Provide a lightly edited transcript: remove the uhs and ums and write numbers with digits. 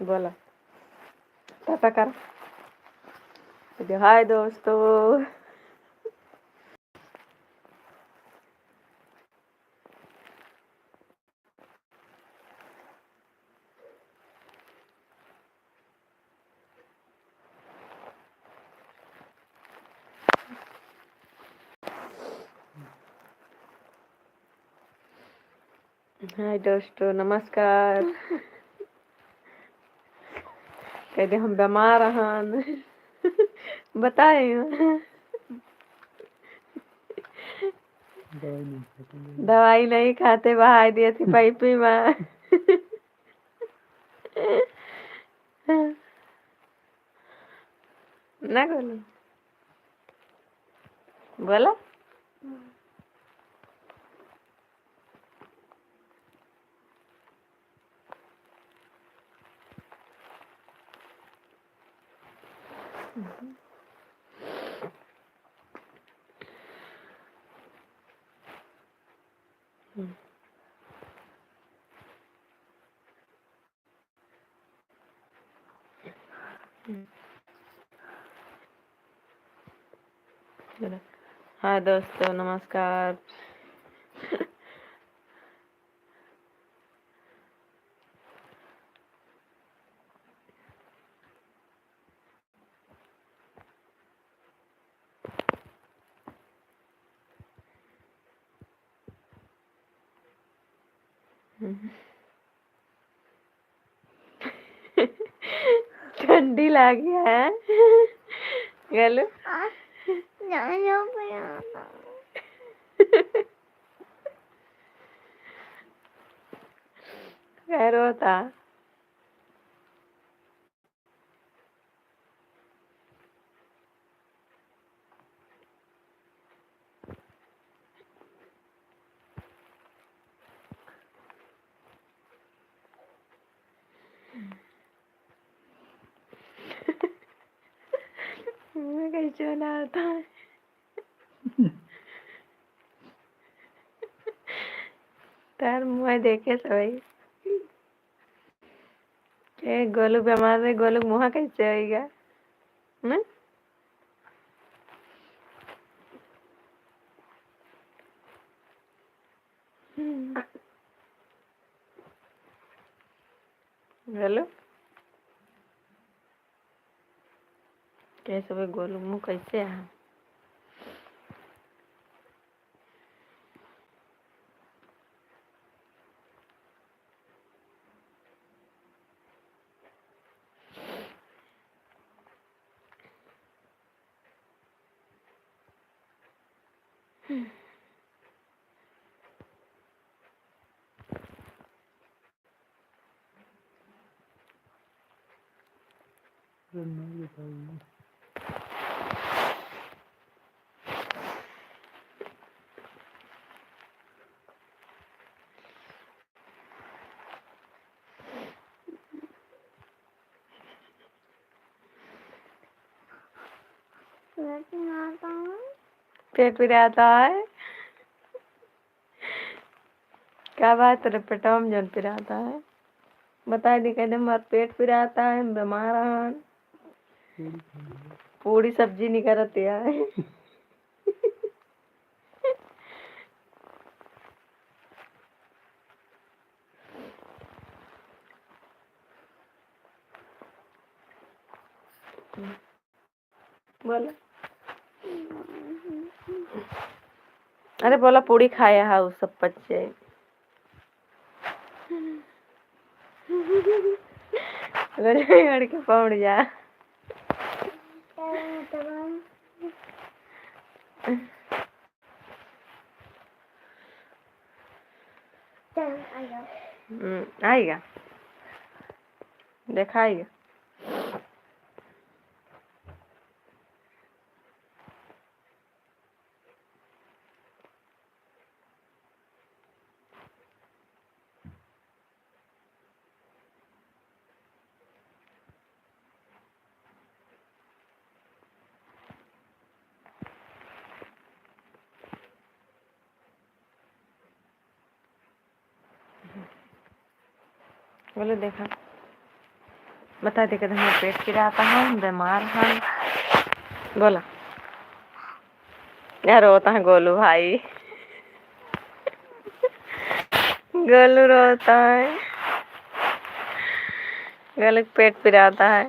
बोला टाटा कर। हाय दोस्तों। हाय दोस्तों, नमस्कार। कहते हम बीमार हैं। बताए दवाई नहीं खाते, बहाई दिए थी पाइपी में। ना बोलो, बोला हाय दोस्तों, नमस्कार। ठंडी लगी है गलू। खैर होता कैसे ना आता है। तार मुँह देखे सही के गोलू बीमार है, गोलू मुँह कैसे आएगा ना। हेलो, कैसे भाई गोलू मुँह कैसे है। पेट पिराता है। क्या बात तेरे पेटवा में जल पिराता है। बता दी कहते हमारा पेट पिराता है, हम बीमार हैं। पूरी सब्जी नहीं करते है। बोला अरे बोला पूरी खाया है उस सब बच्चे। लड़ के पहुंच जा। आएगा दिखाएगा। बोले देखा बता दे कहते हमारा पेट पिराता है, हम बीमार हैं। बोला यार, रोता है गोलू भाई। गोलू रोता है, गोलू पेट पिराता है।